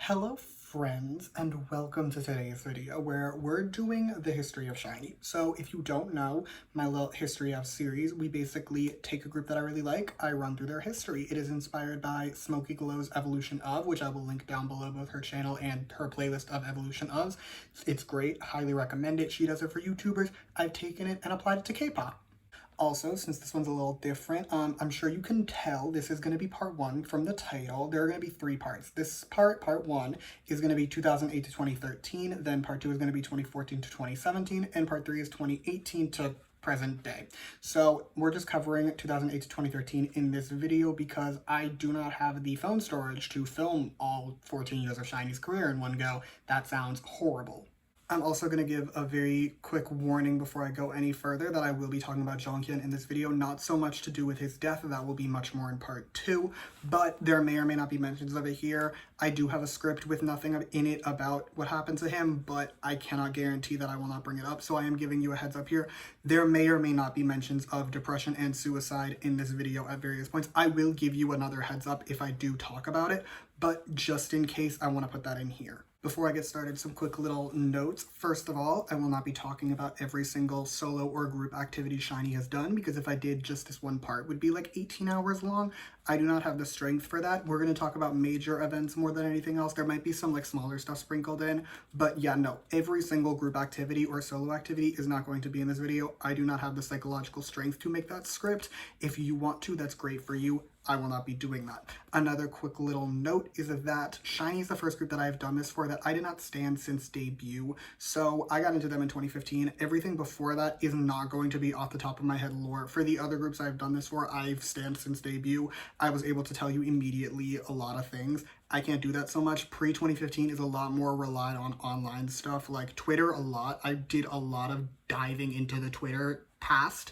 Hello friends, and welcome to today's video where we're doing the history of SHINee. So if you don't know my little History of series, we basically take a group that I really like, I run through their history. It is inspired by Smokey Glow's Evolution Of, which I will link down below, both her channel and her playlist of Evolution Ofs. It's great, highly recommend it. She does it for YouTubers. I've taken it and applied it to K-pop. Also, since this one's a little different, I'm sure you can tell this is going to be part one from the title. There are going to be three parts. This part one, is going to be 2008 to 2013. Then part two is going to be 2014 to 2017. And part three is 2018 to present day. So we're just covering 2008 to 2013 in this video because I do not have the phone storage to film all 14 years of SHINee's career in one go. That sounds horrible. I'm also going to give a very quick warning before I go any further that I will be talking about Jonghyun in this video, not so much to do with his death, that will be much more in part two, but there may or may not be mentions of it here. I do have a script with nothing in it about what happened to him, but I cannot guarantee that I will not bring it up, so I am giving you a heads up here. There may or may not be mentions of depression and suicide in this video at various points. I will give you another heads up if I do talk about it, but just in case, I want to put that in here. Before I get started, some quick little notes. First of all, I will not be talking about every single solo or group activity SHINee has done, because if I did, just this one part would be like 18 hours long. I do not have the strength for that. We're going to talk about major events more than anything else. There might be some like smaller stuff sprinkled in, but yeah, no, every single group activity or solo activity is not going to be in this video. I do not have the psychological strength to make that script. If you want to, that's great for you. I will not be doing that. Another quick little note is that SHINee is the first group that I've done this for that I did not stand since debut. So I got into them in 2015. Everything before that is not going to be off the top of my head lore. For the other groups I've done this for, I've stand since debut. I was able to tell you immediately a lot of things. I can't do that so much. Pre-2015 is a lot more relied on online stuff, like Twitter a lot. I did a lot of diving into the Twitter past.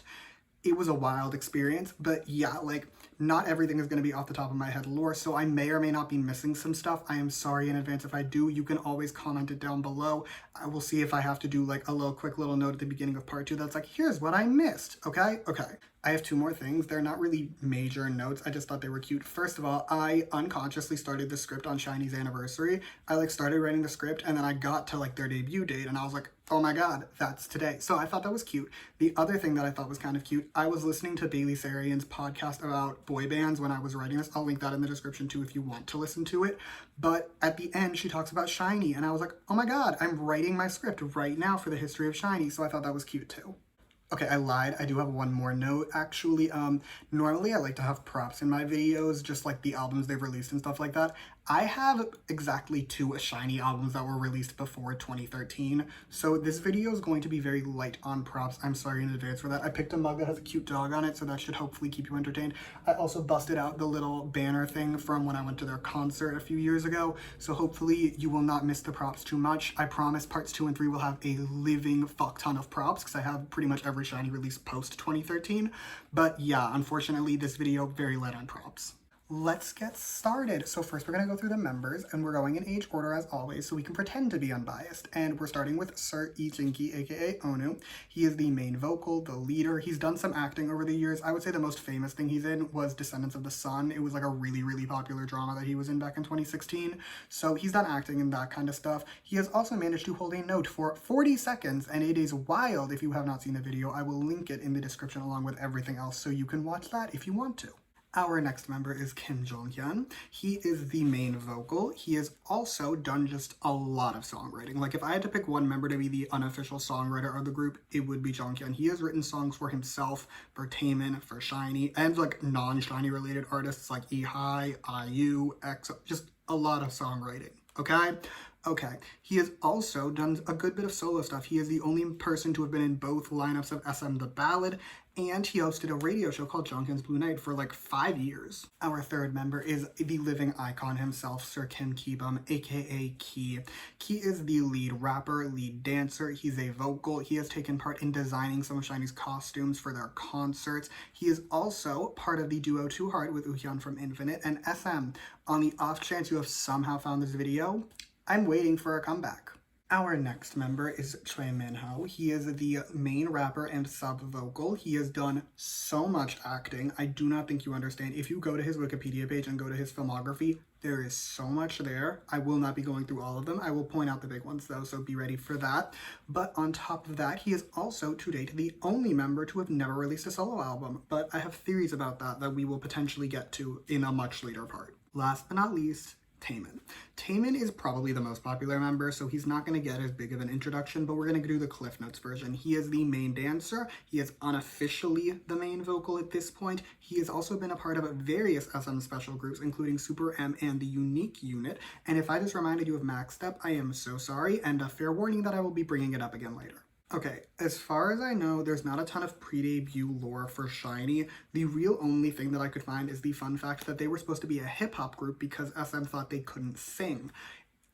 It was a wild experience, but yeah, like, not everything is going to be off the top of my head lore, so I may or may not be missing some stuff. I am sorry in advance if I do. You can always comment it down below. I will see if I have to do like a little quick little note at the beginning of part two that's like, here's what I missed, okay? Okay. I have two more things. They're not really major notes. I just thought they were cute. First of all, I unconsciously started the script on SHINee's anniversary. I like started writing the script and then I got to like their debut date and I was like, oh my god, that's today. So I thought that was cute. The other thing that I thought was kind of cute, I was listening to Bailey Sarian's podcast about boy bands when I was writing this. I'll link that in the description too if you want to listen to it. But at the end, she talks about SHINee and I was like, oh my god, I'm writing my script right now for the history of SHINee. So I thought that was cute too. Okay, I lied. I do have one more note, actually. Normally I like to have props in my videos, just like the albums they've released and stuff like that. I have exactly two SHINee albums that were released before 2013, so this video is going to be very light on props. I'm sorry in advance for that. I picked a mug that has a cute dog on it, so that should hopefully keep you entertained. I also busted out the little banner thing from when I went to their concert a few years ago, so hopefully you will not miss the props too much. I promise parts 2 and 3 will have a living fuck ton of props, because I have pretty much every SHINee release post 2013, but yeah, unfortunately this video very light on props. Let's get started. So first we're going to go through the members, and we're going in age order as always so we can pretend to be unbiased. And we're starting with Sir Lee Jinki, aka Onu. He is the main vocal, the leader. He's done some acting over the years. I would say the most famous thing he's in was Descendants of the Sun. It was like a really, really popular drama that he was in back in 2016. So he's done acting and that kind of stuff. He has also managed to hold a note for 40 seconds, and it is wild. If you have not seen the video, I will link it in the description along with everything else so you can watch that if you want to. Our next member is Kim Jonghyun. He is the main vocal. He has also done just a lot of songwriting. Like if I had to pick one member to be the unofficial songwriter of the group, it would be Jonghyun. He has written songs for himself, for Taemin, for SHINee, and like non-SHINee related artists like EHI, IU, EXO, just a lot of songwriting, okay? Okay, he has also done a good bit of solo stuff. He is the only person to have been in both lineups of SM The Ballad, and he hosted a radio show called Jonghyun's Blue Night for like 5 years. Our third member is the living icon himself, Sir Kim Ki-bum, aka Key. Key is the lead rapper, lead dancer. He's a vocal. He has taken part in designing some of SHINee's costumes for their concerts. He is also part of the duo Too Hard with Woohyun from Infinite and SM. On the off chance you have somehow found this video, I'm waiting for a comeback. Our next member is Choi Minho. He is the main rapper and sub vocal. He has done so much acting. I do not think you understand. If you go to his Wikipedia page and go to his filmography, there is so much there. I will not be going through all of them. I will point out the big ones though, so be ready for that. But on top of that, he is also to date the only member to have never released a solo album. But I have theories about that we will potentially get to in a much later part. Last but not least, Taemin. Taemin is probably the most popular member, so he's not going to get as big of an introduction, but we're going to do the Cliff Notes version. He is the main dancer. He is unofficially the main vocal at this point. He has also been a part of various SM special groups, including Super M and the Unique Unit. And if I just reminded you of Max Step, I am so sorry, and a fair warning that I will be bringing it up again later. Okay, as far as I know, there's not a ton of pre-debut lore for SHINee. The real only thing that I could find is the fun fact that they were supposed to be a hip-hop group because SM thought they couldn't sing.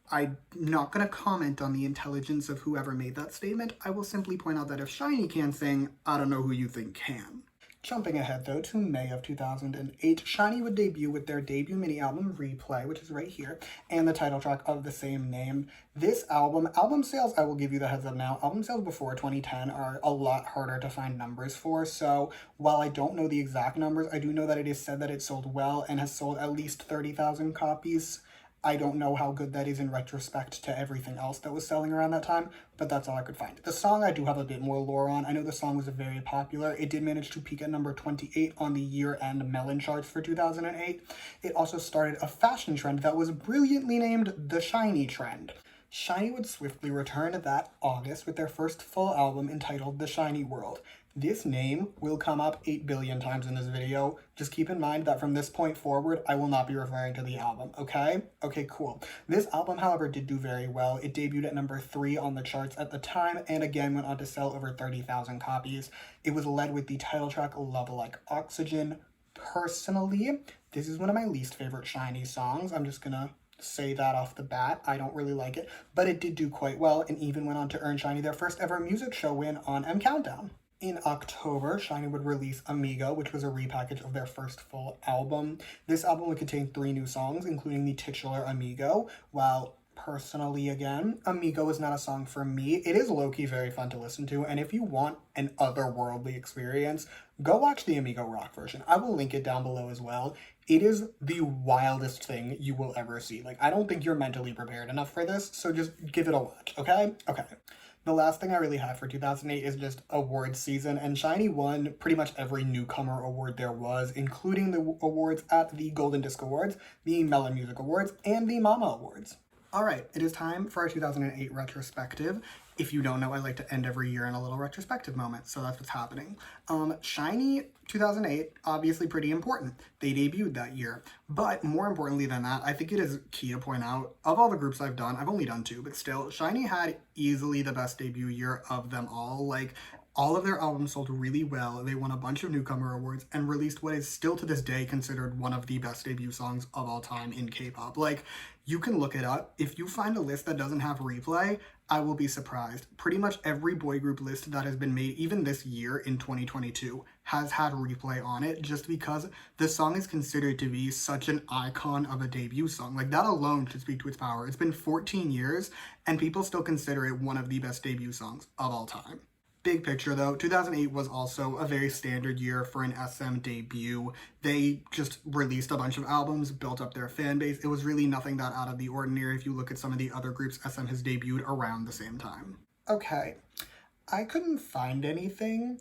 I'm not going to comment on the intelligence of whoever made that statement. I will simply point out that if SHINee can sing, I don't know who you think can. Jumping ahead though to May of 2008, SHINee would debut with their debut mini-album Replay, which is right here, and the title track of the same name. This album sales, I will give you the heads up now, album sales before 2010 are a lot harder to find numbers for, so while I don't know the exact numbers, I do know that it is said that it sold well and has sold at least 30,000 copies. I don't know how good that is in retrospect to everything else that was selling around that time, but that's all I could find. The song I do have a bit more lore on. I know the song was very popular. It did manage to peak at number 28 on the year-end Melon charts for 2008. It also started a fashion trend that was brilliantly named the SHINee trend. SHINee would swiftly return that August with their first full album entitled The SHINee World. This name will come up 8 billion times in this video. Just keep in mind that from this point forward, I will not be referring to the album, okay? Okay, cool. This album, however, did do very well. It debuted at number 3 on the charts at the time, and again went on to sell over 30,000 copies. It was led with the title track Love Like Oxygen. Personally, this is one of my least favorite SHINee songs. I'm just gonna say that off the bat. I don't really like it, but it did do quite well and even went on to earn SHINee their first ever music show win on M Countdown. In October, SHINee would release Amigo, which was a repackage of their first full album. This album would contain 3 new songs, including the titular Amigo. While personally, again, Amigo is not a song for me. It is low-key very fun to listen to, and if you want an otherworldly experience, go watch the Amigo rock version. I will link it down below as well. It is the wildest thing you will ever see. Like, I don't think you're mentally prepared enough for this, so just give it a watch, okay? Okay. The last thing I really have for 2008 is just awards season, and SHINee won pretty much every newcomer award there was, including the awards at the Golden Disc Awards, the Melon Music Awards, and the Mama Awards. Alright, it is time for our 2008 retrospective. If you don't know, I like to end every year in a little retrospective moment, so that's what's happening. SHINee 2008, obviously pretty important. They debuted that year. But more importantly than that, I think it is key to point out, of all the groups I've done, I've only done 2, but still, SHINee had easily the best debut year of them all. Like, all of their albums sold really well. They won a bunch of newcomer awards and released what is still to this day considered one of the best debut songs of all time in K-pop. Like, you can look it up. If you find a list that doesn't have Replay, I will be surprised. Pretty much every boy group list that has been made, even this year in 2022, has had Replay on it just because the song is considered to be such an icon of a debut song. Like, that alone should speak to its power. It's been 14 years and people still consider it one of the best debut songs of all time. Big picture though, 2008 was also a very standard year for an SM debut. They just released a bunch of albums, built up their fan base. It was really nothing that out of the ordinary if you look at some of the other groups SM has debuted around the same time. Okay, I couldn't find anything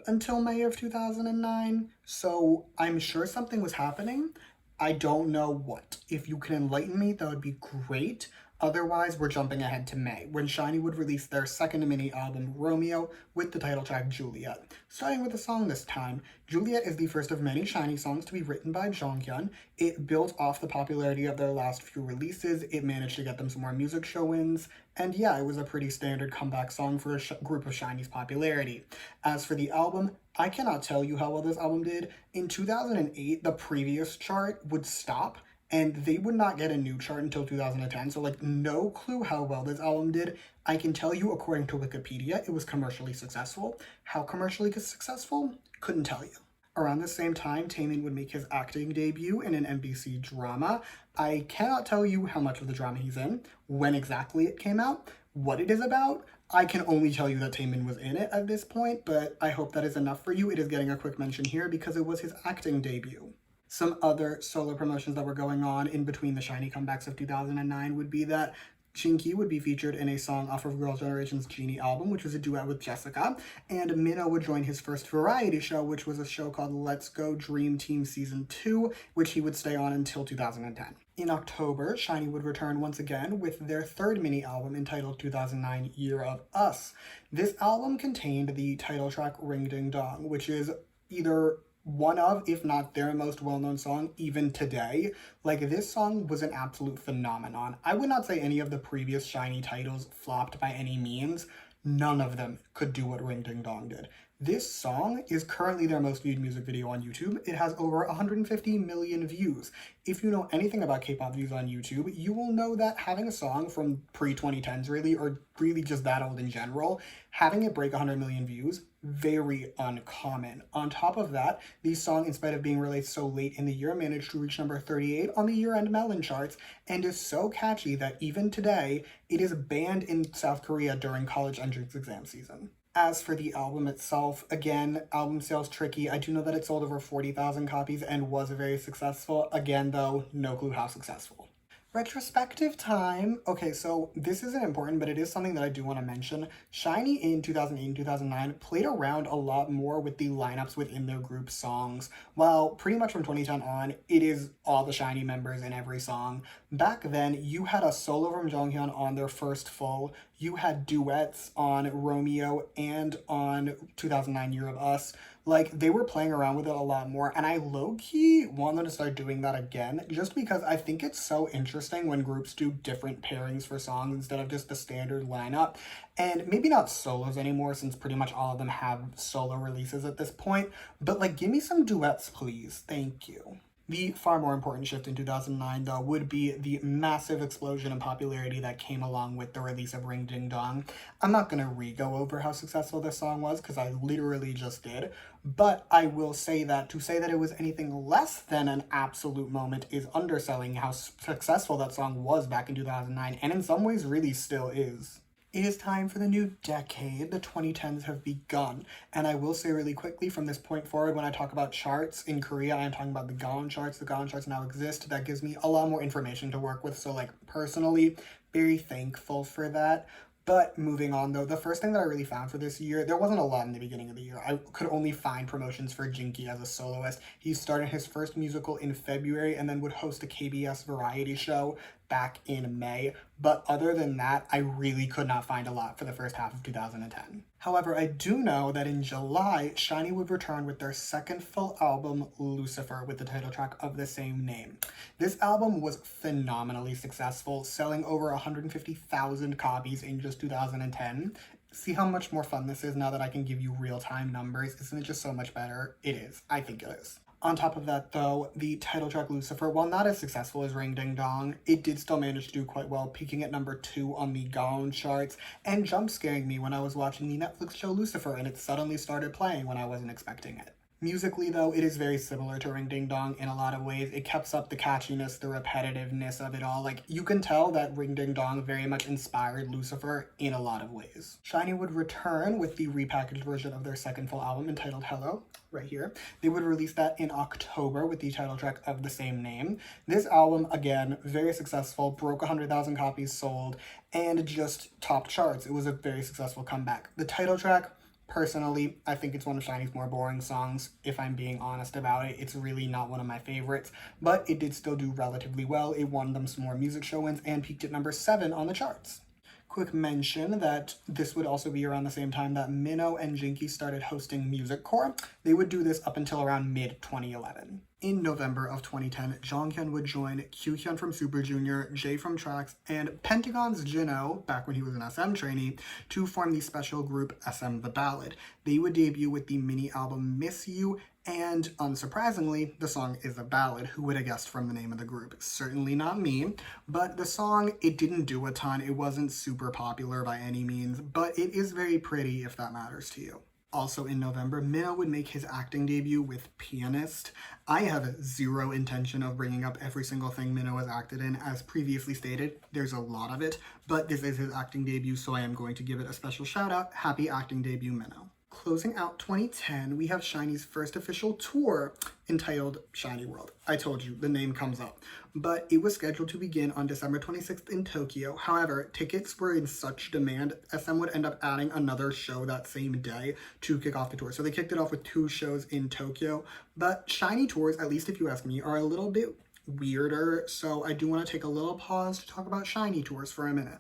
until May of 2009, so I'm sure something was happening. I don't know what. If you can enlighten me, that would be great. Otherwise, we're jumping ahead to May, when SHINee would release their second mini-album, Romeo, with the title track Juliet. Starting with a song this time, Juliet is the first of many SHINee songs to be written by Jonghyun. It built off the popularity of their last few releases, it managed to get them some more music show wins, and yeah, it was a pretty standard comeback song for a group of SHINee's popularity. As for the album, I cannot tell you how well this album did. In 2008, the previous chart would stop, and they would not get a new chart until 2010, so like no clue how well this album did. I can tell you, according to Wikipedia, it was commercially successful. How commercially successful? Couldn't tell you. Around the same time, Taemin would make his acting debut in an MBC drama. I cannot tell you how much of the drama he's in, when exactly it came out, what it is about. I can only tell you that Taemin was in it at this point, but I hope that is enough for you. It is getting a quick mention here because it was his acting debut. Some other solo promotions that were going on in between the SHINee comebacks of 2009 would be that Shinki would be featured in a song off of Girl Generation's Genie album, which was a duet with Jessica, and Minho would join his first variety show, which was a show called Let's Go Dream Team Season 2, which he would stay on until 2010. In October, SHINee would return once again with their third mini album entitled 2009 Year of Us. This album contained the title track Ring Ding Dong, which is either one of, if not their most well-known song, even today. Like, this song was an absolute phenomenon. I would not say any of the previous SHINee titles flopped by any means. None of them could do what Ring Ding Dong did. This song is currently their most viewed music video on YouTube. It has over 150 million views. If you know anything about K-pop views on YouTube, you will know that having a song from pre-2010s really, or really just that old in general, having it break 100 million views, very uncommon. On top of that, the song, in spite of being released so late in the year, managed to reach number 38 on the year-end Melon charts and is so catchy that even today, it is banned in South Korea during college entrance exam season. As for the album itself, again, album sales tricky. I do know that it sold over 40,000 copies and was very successful. Again, though, no clue how successful. Retrospective time. Okay, so this isn't important, but it is something that I do want to mention. SHINee in 2008 and 2009 played around a lot more with the lineups within their group songs. While pretty much from 2010 on, it is all the SHINee members in every song. Back then, you had a solo from Jonghyun on their first full. You had duets on Romeo and on 2009 Year of Us. Like, they were playing around with it a lot more, and I low-key want them to start doing that again, just because I think it's so interesting when groups do different pairings for songs instead of just the standard lineup. And maybe not solos anymore, since pretty much all of them have solo releases at this point, but like, give me some duets, please. Thank you. The far more important shift in 2009, though, would be the massive explosion in popularity that came along with the release of Ring Ding Dong. I'm not going to re-go over how successful this song was, because I literally just did, but I will say that to say that it was anything less than an absolute moment is underselling how successful that song was back in 2009, and in some ways really still is. It is time for the new decade. The 2010s have begun. And I will say really quickly from this point forward, when I talk about charts in Korea, I am talking about the Gaon charts. The Gaon charts now exist. That gives me a lot more information to work with. So, like, personally, very thankful for that. But moving on, though, the first thing that I really found for this year, there wasn't a lot in the beginning of the year. I could only find promotions for Jinki as a soloist. He started his first musical in February and then would host a KBS variety show back in May. But other than that, I really could not find a lot for the first half of 2010. However, I do know that in July, SHINee would return with their second full album, Lucifer, with the title track of the same name. This album was phenomenally successful, selling over 150,000 copies in just 2010. See how much more fun this is now that I can give you real-time numbers? Isn't it just so much better? It is. I think it is. On top of that, though, the title track Lucifer, while not as successful as Ring Ding Dong, it did still manage to do quite well, peaking at number 2 on the Gaon charts and jump scaring me when I was watching the Netflix show Lucifer and it suddenly started playing when I wasn't expecting it. Musically, though, it is very similar to Ring Ding Dong in a lot of ways. It keeps up the catchiness, the repetitiveness of it all. Like, you can tell that Ring Ding Dong very much inspired Lucifer in a lot of ways. SHINee would return with the repackaged version of their second full album entitled Hello, right here. They would release that in October with the title track of the same name. This album, again, very successful, broke 100,000 copies sold, and just topped charts. It was a very successful comeback. The title track, personally, I think it's one of SHINee's more boring songs, if I'm being honest about it. It's really not one of my favorites, but it did still do relatively well. It won them some more music show wins and peaked at number 7 on the charts. Quick mention that this would also be around the same time that Minho and Jinki started hosting Music Core. They would do this up until around mid-2011. In November of 2010, Jonghyun would join Kyuhyun from Super Junior, Jae from Trax, and Pentagon's Jinho, back when he was an SM trainee, to form the special group SM The Ballad. They would debut with the mini album Miss You, and unsurprisingly, the song is a ballad. Who would have guessed from the name of the group? Certainly not me, but the song, it didn't do a ton. It wasn't super popular by any means, but it is very pretty if that matters to you. Also in November, Minho would make his acting debut with Pianist. I have zero intention of bringing up every single thing Minho has acted in. As previously stated, there's a lot of it, but this is his acting debut, so I am going to give it a special shout out. Happy acting debut, Minho. Closing out 2010, we have SHINee's first official tour entitled SHINee World. I told you, the name comes up. But it was scheduled to begin on December 26th in Tokyo. However, tickets were in such demand, SM would end up adding another show that same day to kick off the tour. So they kicked it off with 2 shows in Tokyo. But SHINee tours, at least if you ask me, are a little bit weirder. So I do want to take a little pause to talk about SHINee tours for a minute.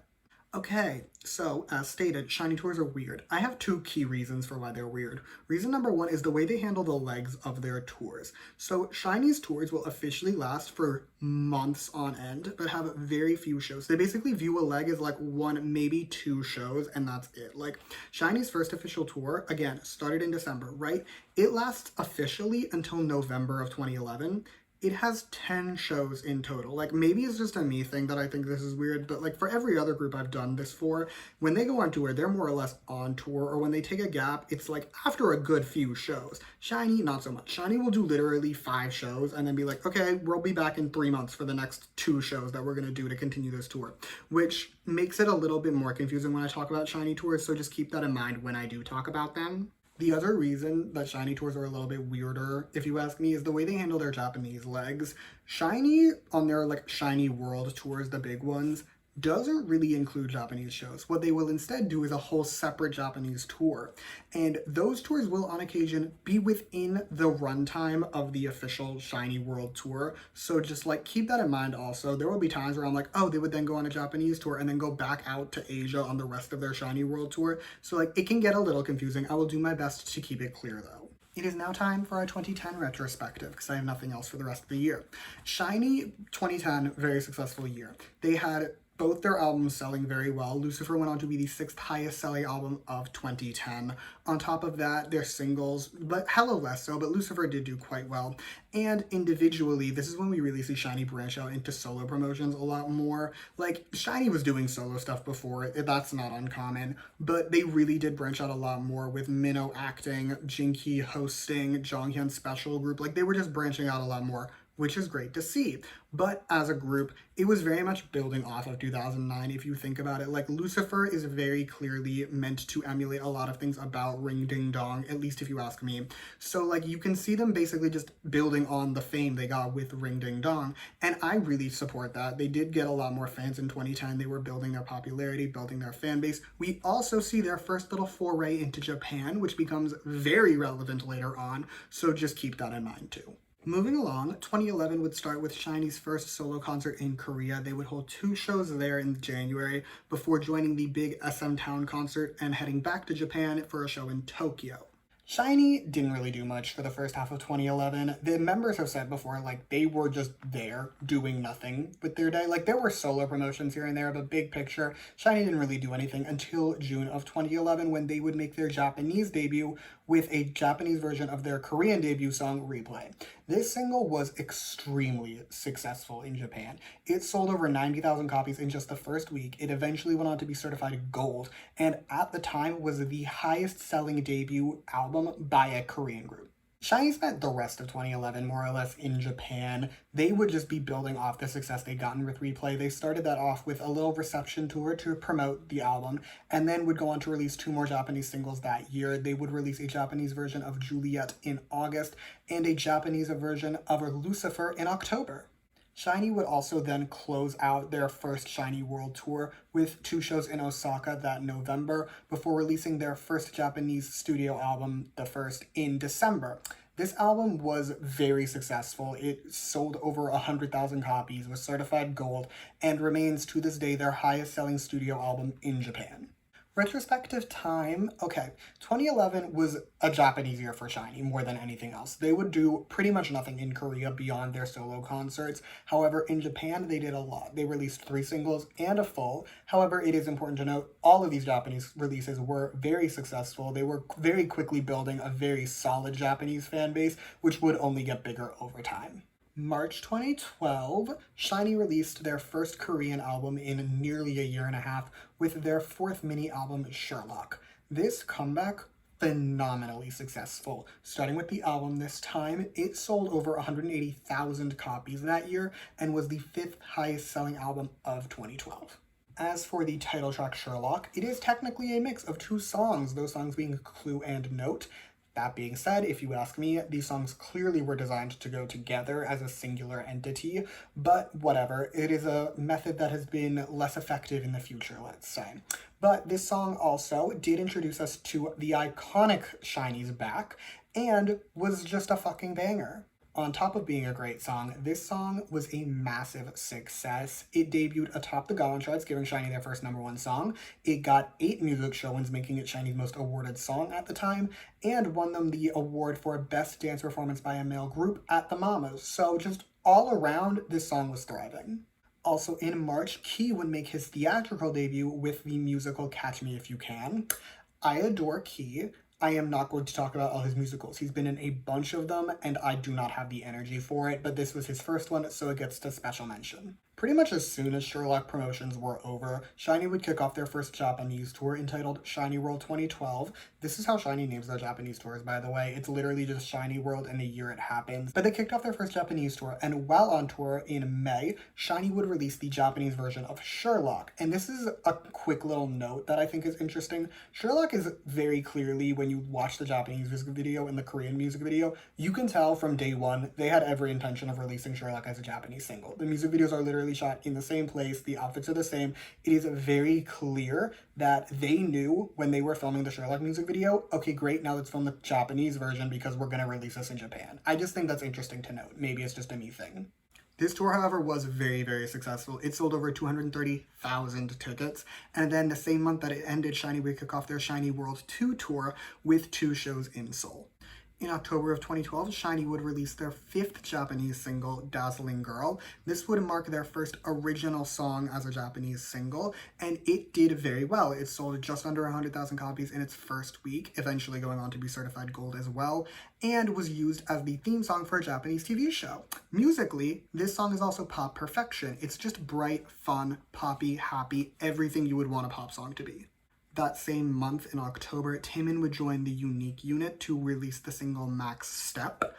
Okay, so as stated, SHINee tours are weird. I have 2 key reasons for why they're weird. Reason number 1 is the way they handle the legs of their tours. So SHINee's tours will officially last for months on end, but have very few shows. They basically view a leg as like 1, maybe 2 shows, and that's it. Like SHINee's first official tour, again, started in December, right? It lasts officially until November of 2011. It has 10 shows in total. Like, maybe it's just a me thing that I think this is weird, but like for every other group I've done this for, when they go on tour, they're more or less on tour, or when they take a gap, it's like after a good few shows. SHINee, not so much. SHINee will do literally 5 shows and then be like, okay, we'll be back in 3 months for the next 2 shows that we're gonna do to continue this tour, which makes it a little bit more confusing when I talk about SHINee tours, so just keep that in mind when I do talk about them. The other reason that SHINee tours are a little bit weirder, if you ask me, is the way they handle their Japanese legs. SHINee, on their like SHINee World tours, the big ones, doesn't really include Japanese shows. What they will instead do is a whole separate Japanese tour. And those tours will on occasion be within the runtime of the official SHINee World Tour. So just like keep that in mind also. There will be times where I'm like, oh, they would then go on a Japanese tour and then go back out to Asia on the rest of their SHINee World Tour. So like it can get a little confusing. I will do my best to keep it clear though. It is now time for our 2010 retrospective because I have nothing else for the rest of the year. SHINee 2010, very successful year. They had both their albums selling very well. Lucifer went on to be the 6th highest selling album of 2010. On top of that, their singles, but hella less so, but Lucifer did do quite well. And individually, this is when we really see SHINee branch out into solo promotions a lot more. Like, SHINee was doing solo stuff before, that's not uncommon, but they really did branch out a lot more with Minho acting, Jinki hosting, Jonghyun's special group. Like, they were just branching out a lot more, which is great to see. But as a group, it was very much building off of 2009 if you think about it. Like Lucifer is very clearly meant to emulate a lot of things about Ring Ding Dong, at least if you ask me. So like you can see them basically just building on the fame they got with Ring Ding Dong. And I really support that. They did get a lot more fans in 2010. They were building their popularity, building their fan base. We also see their first little foray into Japan, which becomes very relevant later on. So just keep that in mind too. Moving along, 2011 would start with SHINee's first solo concert in Korea. They would hold 2 shows there in January before joining the big SM Town concert and heading back to Japan for a show in Tokyo. SHINee didn't really do much for the first half of 2011. The members have said before, like, they were just there doing nothing with their day. Like, there were solo promotions here and there, but big picture, SHINee didn't really do anything until June of 2011 when they would make their Japanese debut with a Japanese version of their Korean debut song, Replay. This single was extremely successful in Japan. It sold over 90,000 copies in just the first week. It eventually went on to be certified gold, and at the time was the highest selling debut album by a Korean group. SHINee spent the rest of 2011 more or less in Japan. They would just be building off the success they'd gotten with Replay. They started that off with a little reception tour to promote the album, and then would go on to release 2 more Japanese singles that year. They would release a Japanese version of Juliet in August, and a Japanese version of Lucifer in October. SHINee would also then close out their first SHINee World Tour with 2 shows in Osaka that November before releasing their first Japanese studio album, The First, in December. This album was very successful. It sold over 100,000 copies, was certified gold, and remains to this day their highest selling studio album in Japan. Retrospective time, okay, 2011 was a Japanese year for SHINee more than anything else. They would do pretty much nothing in Korea beyond their solo concerts. However, in Japan, they did a lot. They released 3 singles and a full. However, it is important to note all of these Japanese releases were very successful. They were very quickly building a very solid Japanese fan base, which would only get bigger over time. March 2012, SHINee released their first Korean album in nearly a year and a half with their 4th mini album, Sherlock. This comeback phenomenally successful. Starting with the album this time, it sold over 180,000 copies that year and was the fifth highest selling album of 2012. As for the title track Sherlock, it is technically a mix of two songs, those songs being Clue and Note. That being said, if you ask me, these songs clearly were designed to go together as a singular entity, but whatever, it is a method that has been less effective in the future, let's say. But this song also did introduce us to the iconic SHINee's back, and was just a fucking banger. On top of being a great song, this song was a massive success. It debuted atop the Gaon charts, giving SHINee their first #1 song. It got 8 music show wins, making it SHINee's most awarded song at the time, and won them the award for Best Dance Performance by a Male Group at the Mamas. So just all around, this song was thriving. Also in March, Key would make his theatrical debut with the musical Catch Me If You Can. I adore Key. I am not going to talk about all his musicals. He's been in a bunch of them, and I do not have the energy for it, but this was his first one, so it gets to special mention. Pretty much as soon as Sherlock promotions were over, SHINee would kick off their first Japanese tour entitled SHINee World 2012. This is how SHINee names their Japanese tours, by the way. It's literally just SHINee World and the year it happens. But they kicked off their first Japanese tour, and while on tour in May, SHINee would release the Japanese version of Sherlock. And this is a quick little note that I think is interesting. Sherlock is very clearly, when you watch the Japanese music video and the Korean music video, you can tell from day one they had every intention of releasing Sherlock as a Japanese single. The music videos are literally shot in the same place, the outfits are the same. It is very clear that they knew when they were filming the Sherlock music video, okay, great, now let's film the Japanese version because we're going to release this in Japan. I just think that's interesting to note. Maybe it's just a me thing. This tour, however, was very, very successful. It sold over 230,000 tickets, and then the same month that it ended, SHINee would kick off their SHINee World 2 tour with 2 shows in Seoul. In October of 2012, SHINee would release their 5th Japanese single, Dazzling Girl. This would mark their first original song as a Japanese single, and it did very well. It sold just under 100,000 copies in its first week, eventually going on to be certified gold as well, and was used as the theme song for a Japanese TV show. Musically, this song is also pop perfection. It's just bright, fun, poppy, happy, everything you would want a pop song to be. That same month in October, Taemin would join the Unique unit to release the single Max Step.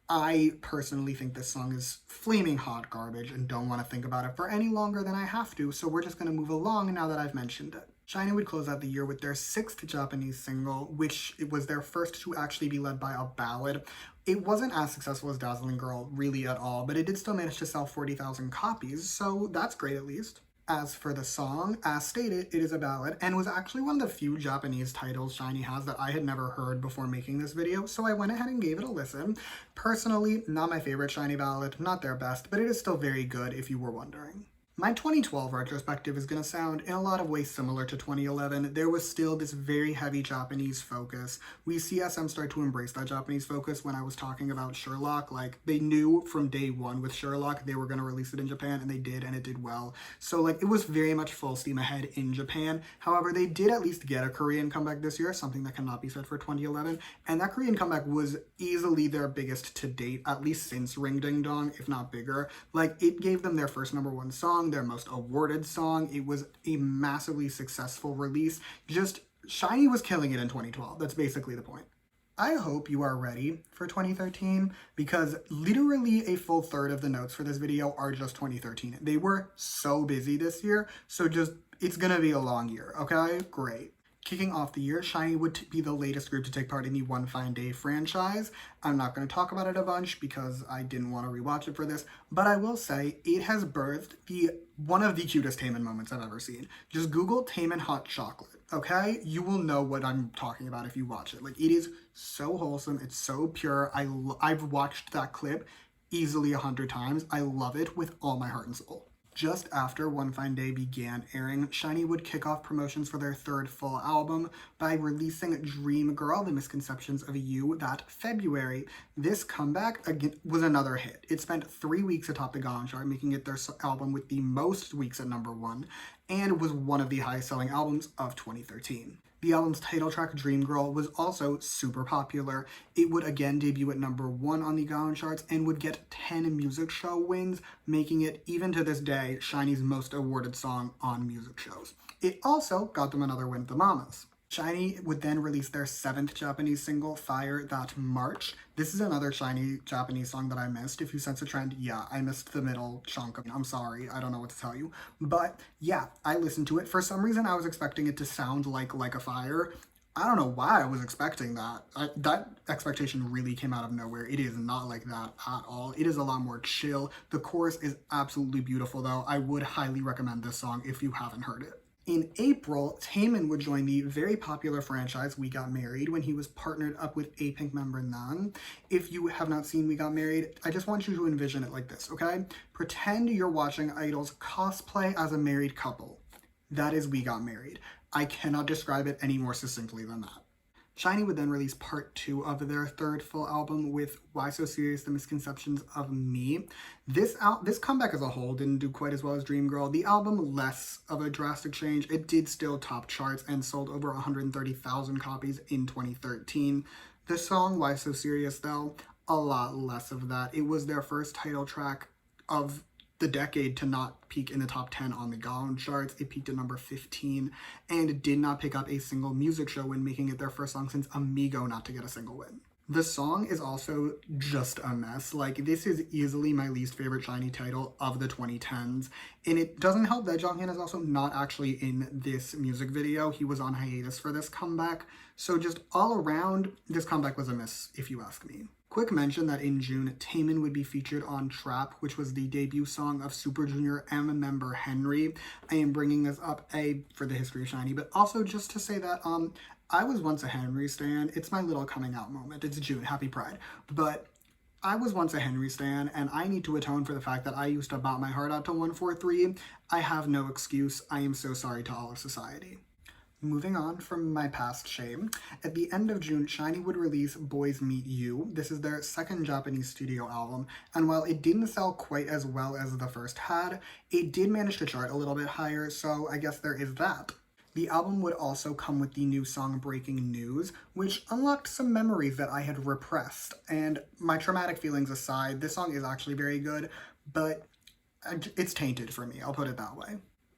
I personally think this song is flaming hot garbage and don't want to think about it for any longer than I have to, so we're just going to move along now that I've mentioned it. SHINee would close out the year with their 6th Japanese single, which it was their first to actually be led by a ballad. It wasn't as successful as Dazzling Girl really at all, but it did still manage to sell 40,000 copies, so that's great at least. As for the song, as stated, it is a ballad and was actually one of the few Japanese titles SHINee has that I had never heard before making this video, so I went ahead and gave it a listen. Personally, not my favorite SHINee ballad, not their best, but it is still very good if you were wondering. My 2012 retrospective is going to sound in a lot of ways similar to 2011. There was still this very heavy Japanese focus. We see SM start to embrace that Japanese focus when I was talking about Sherlock. Like, they knew from day one with Sherlock they were going to release it in Japan, and they did, and it did well. So, like, it was very much full steam ahead in Japan. However, they did at least get a Korean comeback this year, something that cannot be said for 2011. And that Korean comeback was easily their biggest to date, at least since Ring Ding Dong, if not bigger. Like, it gave them their first #1 song, their most awarded song. It was a massively successful release. Just, SHINee was killing it in 2012. That's basically the point. I hope you are ready for 2013 because literally a full third of the notes for this video are just 2013. They were so busy this year, so just, it's gonna be a long year, okay? Great. Kicking off the year, SHINee would be the latest group to take part in the One Fine Day franchise. I'm not going to talk about it a bunch because I didn't want to rewatch it for this, but I will say it has birthed one of the cutest Taemin moments I've ever seen. Just Google Taemin hot chocolate, okay? You will know what I'm talking about if you watch it. Like, it is so wholesome. It's so pure. I've watched that clip easily 100 times. I love it with all my heart and soul. Just after One Fine Day began airing, SHINee would kick off promotions for their 3rd full album by releasing Dream Girl, The Misconceptions of You that February. This comeback again was another hit. It spent 3 weeks atop the Gaon chart, making it their album with the most weeks at #1, and was one of the highest selling albums of 2013. The album's title track, Dream Girl, was also super popular. It would again debut at #1 on the Gaon charts and would get 10 music show wins, making it, even to this day, SHINee's most awarded song on music shows. It also got them another win at the Mamas. SHINee would then release their 7th Japanese single, Fire, that March. This is another SHINee Japanese song that I missed. If you sense a trend, yeah, I missed the middle chunk of it. I'm sorry, I don't know what to tell you. But yeah, I listened to it. For some reason, I was expecting it to sound like a fire. I don't know why I was expecting that. That expectation really came out of nowhere. It is not like that at all. It is a lot more chill. The chorus is absolutely beautiful, though. I would highly recommend this song if you haven't heard it. In April, Taemin would join the very popular franchise We Got Married when he was partnered up with A-Pink member Nan. If you have not seen We Got Married, I just want you to envision it like this, okay? Pretend you're watching idols cosplay as a married couple. That is We Got Married. I cannot describe it any more succinctly than that. SHINee would then release part 2 of their 3rd full album with Why So Serious? The Misconceptions of Me. This comeback as a whole didn't do quite as well as Dream Girl. The album, less of a drastic change. It did still top charts and sold over 130,000 copies in 2013. The song Why So Serious, though, a lot less of that. It was their first title track of the decade to not peak in the top 10 on the Gaon charts. It peaked at number 15 and did not pick up a single music show win, making it their first song since Amigo not to get a single win. The song is also just a mess. Like, this is easily my least favorite SHINee title of the 2010s. And it doesn't help that Jonghyun is also not actually in this music video. He was on hiatus for this comeback. So just all around, this comeback was a miss, if you ask me. Quick mention that in June, Taemin would be featured on Trap, which was the debut song of Super Junior M member Henry. I am bringing this up, for the history of SHINee, but also just to say that I was once a Henry stan. It's my little coming out moment. It's June, happy Pride. But I was once a Henry stan, and I need to atone for the fact that I used to bop my heart out to 143. I have no excuse. I am so sorry to all of society. Moving on from my past shame, at the end of June, SHINee would release Boys Meet You. This is their 2nd Japanese studio album, and while it didn't sell quite as well as the first had, it did manage to chart a little bit higher, so I guess there is that. The album would also come with the new song Breaking News, which unlocked some memories that I had repressed, and my traumatic feelings aside, this song is actually very good, but it's tainted for me, I'll put it that way.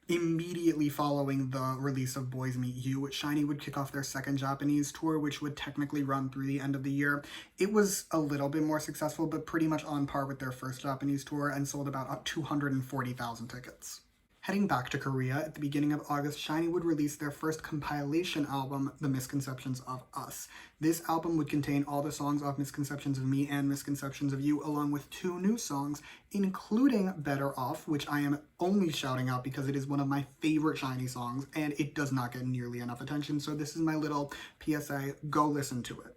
Immediately following the release of Boys Meet You, SHINee would kick off their 2nd Japanese tour, which would technically run through the end of the year. It was a little bit more successful, but pretty much on par with their 1st Japanese tour and sold about 240,000 tickets. Heading back to Korea, at the beginning of August, SHINee would release their first compilation album, The Misconceptions of Us. This album would contain all the songs of Misconceptions of Me and Misconceptions of You, along with 2 new songs, including Better Off, which I am only shouting out because it is one of my favorite SHINee songs, and it does not get nearly enough attention, so this is my little PSA, go listen to it.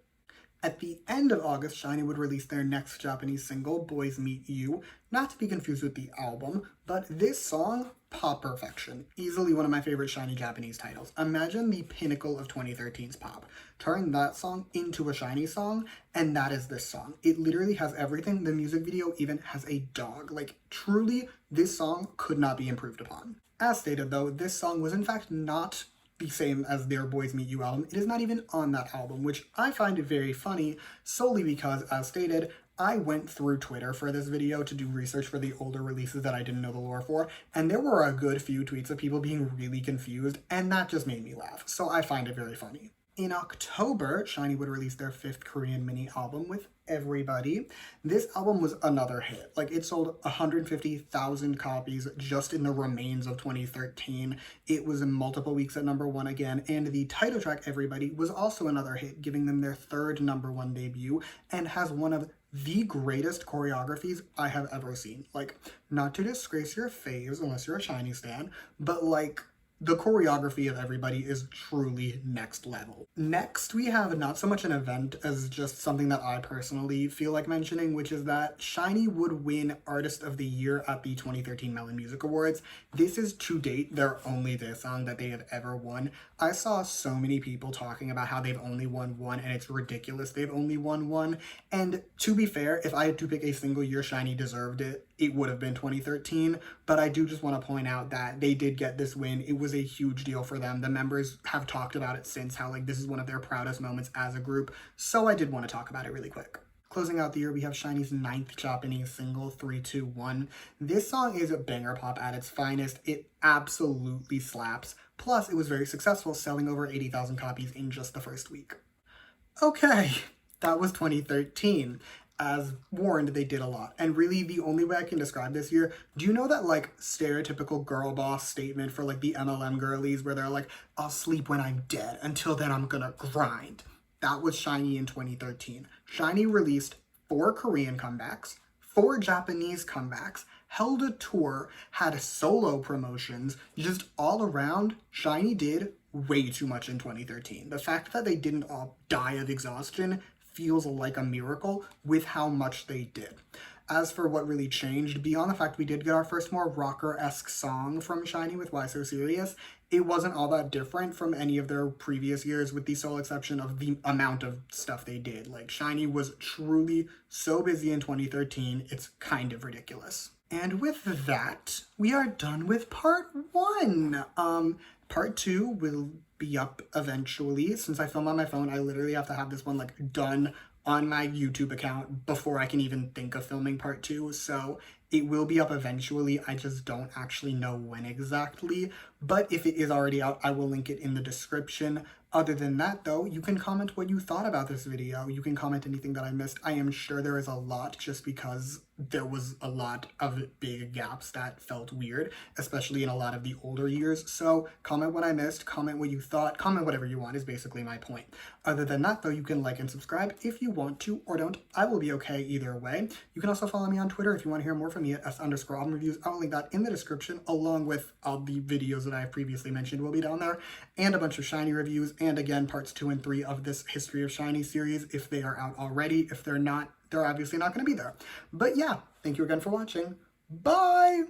At the end of August, SHINee would release their next Japanese single, Boys Meet You, not to be confused with the album, but this song, pop perfection. Easily one of my favorite SHINee Japanese titles. Imagine the pinnacle of 2013's pop. Turn that song into a SHINee song, and that is this song. It literally has everything. The music video even has a dog. Like, truly, this song could not be improved upon. As stated though, this song was in fact not the same as their Boys Meet You album. It is not even on that album, which I find very funny, solely because, as stated, I went through Twitter for this video to do research for the older releases that I didn't know the lore for, and there were a good few tweets of people being really confused, and that just made me laugh, so I find it very funny. In October, SHINee would release their 5th Korean mini album with Everybody. This album was another hit. Like, it sold 150,000 copies just in the remains of 2013. It was in multiple weeks at number 1 again, and the title track Everybody was also another hit, giving them their 3rd number 1 debut, and has one of the greatest choreographies I have ever seen. Like, not to disgrace your faves unless you're a SHINee stan, but like, the choreography of Everybody is truly next level. Next, we have not so much an event as just something that I personally feel like mentioning, which is that SHINee would win Artist of the Year at the 2013 Melon Music Awards. This is, to date, their only diss song that they have ever won. I saw so many people talking about how they've only won 1, and it's ridiculous they've only won 1. And to be fair, if I had to pick a single year SHINee deserved it, it would have been 2013, but I do just want to point out that they did get this win. It was a huge deal for them. The members have talked about it since, how like this is one of their proudest moments as a group, so I did want to talk about it really quick. Closing out the year, we have SHINee's 9th Japanese single, 321. This song is banger pop at its finest. It absolutely slaps. Plus, it was very successful, selling over 80,000 copies in just the first week. Okay, that was 2013. As warned, they did a lot. And really, the only way I can describe this year, do you know that, like, stereotypical girl boss statement for, like, the MLM girlies where they're like, I'll sleep when I'm dead. Until then, I'm gonna grind. That was SHINee in 2013. SHINee released 4 Korean comebacks, 4 Japanese comebacks, held a tour, had solo promotions, just all around, SHINee did way too much in 2013. The fact that they didn't all die of exhaustion feels like a miracle with how much they did. As for what really changed, beyond the fact we did get our first more rocker-esque song from SHINee with Why So Serious, it wasn't all that different from any of their previous years with the sole exception of the amount of stuff they did. Like, SHINee was truly so busy in 2013, it's kind of ridiculous. And with that, we are done with part 1. Part 2 will be up eventually. Since I film on my phone, I literally have to have this one like done on my YouTube account before I can even think of filming part 2. So it will be up eventually. I just don't actually know when exactly. But if it is already out, I will link it in the description. Other than that, though, you can comment what you thought about this video. You can comment anything that I missed. I am sure there is a lot just because there was a lot of big gaps that felt weird, especially in a lot of the older years. So comment what I missed, comment what you thought, comment whatever you want is basically my point. Other than that, though, you can like and subscribe if you want to or don't. I will be okay either way. You can also follow me on Twitter if you want to hear more from me at s_albumreviews. I will link that in the description along with all the videos that I have previously mentioned will be down there and a bunch of SHINee reviews and again parts 2 and 3 of this History of SHINee series if they are out already. If they're not, they're obviously not going to be there. But yeah, thank you again for watching. Bye!